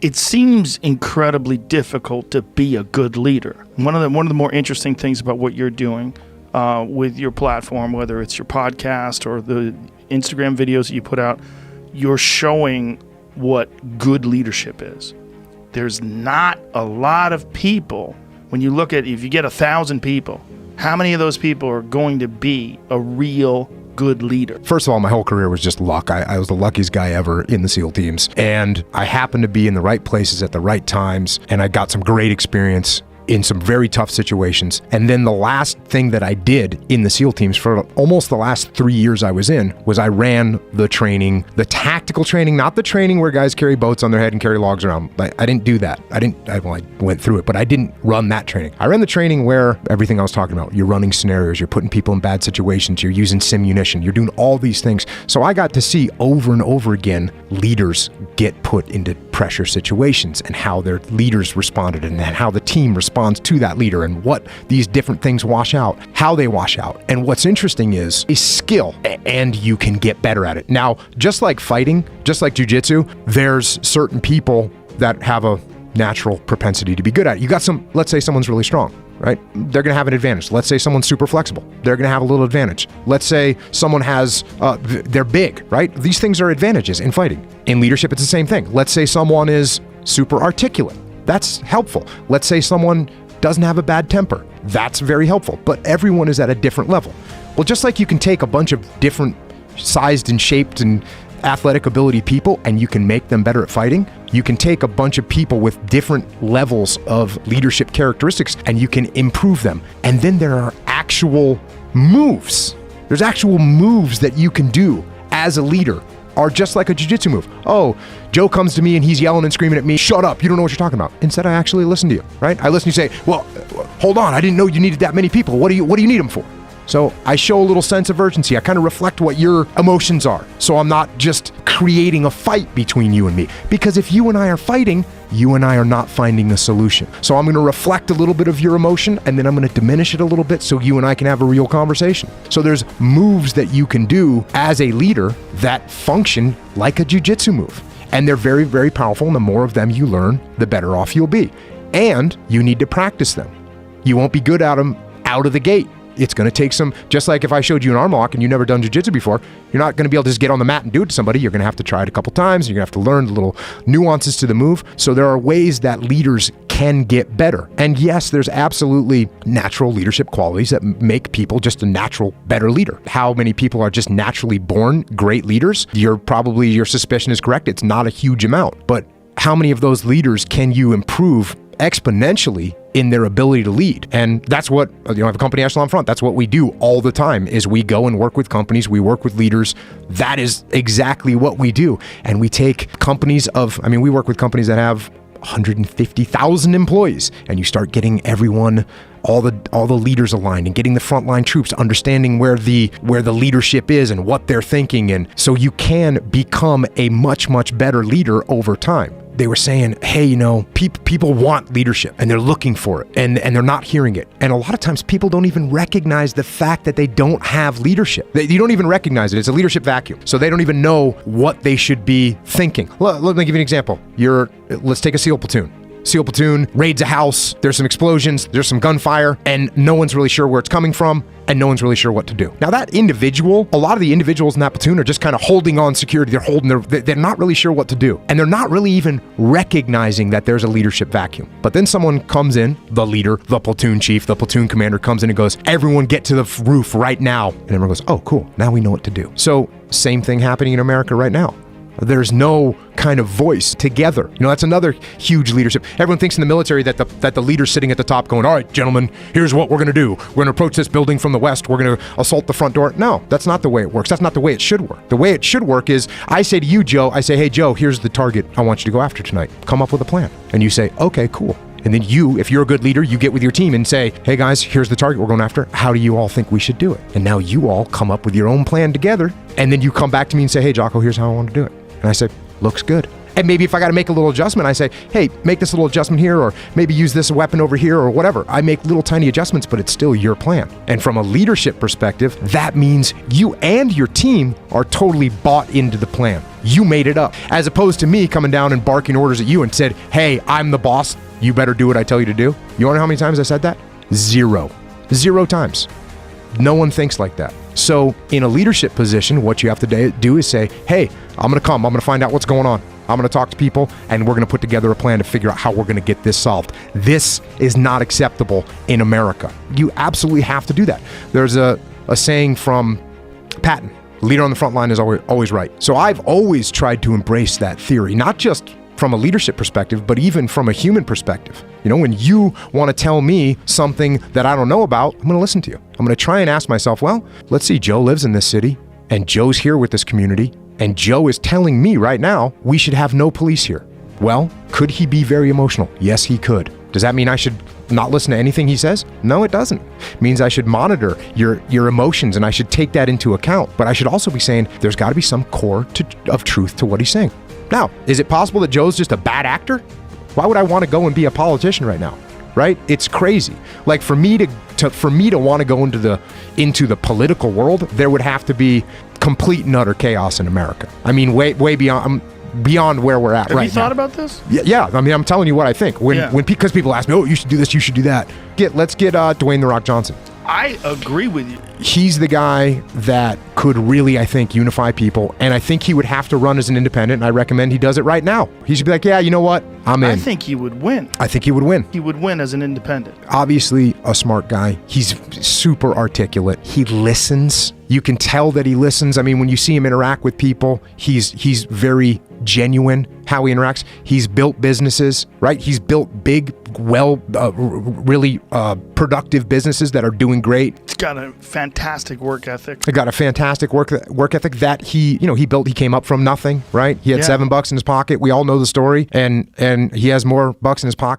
it seems incredibly difficult to be a good leader. One of the more interesting things about what you're doing with your platform, whether it's your podcast or the Instagram videos that you put out, you're showing what good leadership is. There's not a lot of people, when you look at, if you get 1,000 people, how many of those people are going to be a real good leader? First of all, my whole career was just luck. I was the luckiest guy ever in the SEAL teams. And I happened to be in the right places at the right times. And I got some great experience in some very tough situations. And then the last thing that I did in the SEAL teams for almost the last 3 years I was in was I ran the training, the tactical training, not the training where guys carry boats on their head and carry logs around. I didn't do that. I went through it, but I didn't run that training. I ran the training where everything I was talking about, you're running scenarios, you're putting people in bad situations, you're using simunition, you're doing all these things. So I got to see over and over again leaders get put into pressure situations and how their leaders responded and how the team responds to that leader and what these different things wash out, how they wash out. And what's interesting is a skill, and you can get better at it. Now, just like fighting, just like jiu-jitsu, there's certain people that have a natural propensity to be good at it. You got some, let's say someone's really strong, right? They're going to have an advantage. Let's say someone's super flexible. They're going to have a little advantage. Let's say someone has, they're big, right? These things are advantages in fighting. In leadership, it's the same thing. Let's say someone is super articulate. That's helpful. Let's say someone doesn't have a bad temper. That's very helpful. But everyone is at a different level. Well, just like you can take a bunch of different sized and shaped and athletic ability people and you can make them better at fighting, you can take a bunch of people with different levels of leadership characteristics and you can improve them. And then there are actual moves. There's actual moves that you can do as a leader, are just like a jiu-jitsu move. Oh, Joe comes to me and he's yelling and screaming at me, shut up, you don't know what you're talking about. Instead, I actually listen to you, right? I listen to you say, well, hold on, I didn't know you needed that many people. What do you need them for? So I show a little sense of urgency. I kind of reflect what your emotions are. So I'm not just creating a fight between you and me. Because if you and I are fighting, you and I are not finding a solution. So I'm going to reflect a little bit of your emotion and then I'm going to diminish it a little bit so you and I can have a real conversation. So there's moves that you can do as a leader that function like a jiu-jitsu move. And they're very, very powerful. And the more of them you learn, the better off you'll be. And you need to practice them. You won't be good at them out of the gate. It's going to take some, just like if I showed you an arm lock and you've never done jiu-jitsu before, you're not going to be able to just get on the mat and do it to somebody. You're going to have to try it a couple times. You're going to have to learn the little nuances to the move. So there are ways that leaders can get better. And yes, there's absolutely natural leadership qualities that make people just a natural better leader. How many people are just naturally born great leaders? Your suspicion is correct. It's not a huge amount. But how many of those leaders can you improve exponentially in their ability to lead? And that's what, I have a company echelon front. That's what we do all the time is we go and work with companies. We work with leaders. That is exactly what we do. And we take companies we work with companies that have 150,000 employees and you start getting everyone, all the leaders aligned and getting the frontline troops understanding where the leadership is and what they're thinking. And so you can become a much, much better leader over time. They were saying, hey, people want leadership and they're looking for it and they're not hearing it. And a lot of times people don't even recognize the fact that they don't have leadership. You don't even recognize it. It's a leadership vacuum. So they don't even know what they should be thinking. Let me give you an example. Let's take a SEAL platoon. SEAL platoon raids a house, there's some explosions, there's some gunfire, and no one's really sure where it's coming from, and no one's really sure what to do. Now that individual, a lot of the individuals in that platoon are just kind of holding on security, they're not really sure what to do, and they're not really even recognizing that there's a leadership vacuum. But then someone comes in, the leader, the platoon chief, the platoon commander comes in and goes, everyone get to the roof right now, and everyone goes, oh cool, now we know what to do. So same thing happening in America right now. There's no kind of voice together. That's another huge leadership. Everyone thinks in the military that the leader's sitting at the top going, all right, gentlemen, here's what we're going to do. We're going to approach this building from the west. We're going to assault the front door. No, that's not the way it works. That's not the way it should work. The way it should work is I say to you, Joe, hey, Joe, here's the target I want you to go after tonight. Come up with a plan. And you say, okay, cool. And then if you're a good leader, you get with your team and say, hey guys, here's the target we're going after. How do you all think we should do it? And now you all come up with your own plan together. And then you come back to me and say, hey, Jocko, here's how I want to do it. And I say, looks good. And maybe if I got to make a little adjustment, I say, hey, make this little adjustment here, or maybe use this weapon over here, or whatever. I make little tiny adjustments, but it's still your plan. And from a leadership perspective, that means you and your team are totally bought into the plan. You made it up. As opposed to me coming down and barking orders at you and said, hey, I'm the boss. You better do what I tell you to do. You want to know how many times I said that? 0 times. No one thinks like that. So in a leadership position, what you have to do is say, hey, I'm going to come. I'm going to find out what's going on. I'm going to talk to people, and we're going to put together a plan to figure out how we're going to get this solved. This is not acceptable in America. You absolutely have to do that. There's a saying from Patton, leader on the front line is always right. So I've always tried to embrace that theory, not just from a leadership perspective, but even from a human perspective. You know, when you want to tell me something that I don't know about, I'm going to listen to you. I'm going to try and ask myself, well, let's see, Joe lives in this city, and Joe's here with this community, and Joe is telling me right now we should have no police here. Well, could he be very emotional? Yes, he could. Does that mean I should not listen to anything he says? No, it doesn't. It means I should monitor your emotions, and I should take that into account. But I should also be saying there's got to be some core of truth to what he's saying. Now, is it possible that Joe's just a bad actor? Why would I want to go and be a politician right now? Right? It's crazy. Like for me to want to go into the political world, there would have to be complete and utter chaos in America. I mean, way beyond where we're at right now. Have you thought about this? Yeah. I mean, I'm telling you what I think. Because people ask me, oh, you should do this, you should do that. Let's get Dwayne "The Rock" Johnson. I agree with you. He's the guy that could really, I think, unify people. And I think he would have to run as an independent. And I recommend he does it right now. He should be like, yeah, you know what? I'm in. I think he would win. I think he would win. He would win as an independent. Obviously, a smart guy. He's super articulate. He listens. You can tell that he listens. I mean, when you see him interact with people, he's very genuine how he interacts. He's built businesses, right? He's built big, really productive businesses that are doing great. He's got a fantastic work ethic. He got a fantastic work ethic that he built. He came up from nothing, right? He had $7 in his pocket. We all know the story, and he has more bucks in his pocket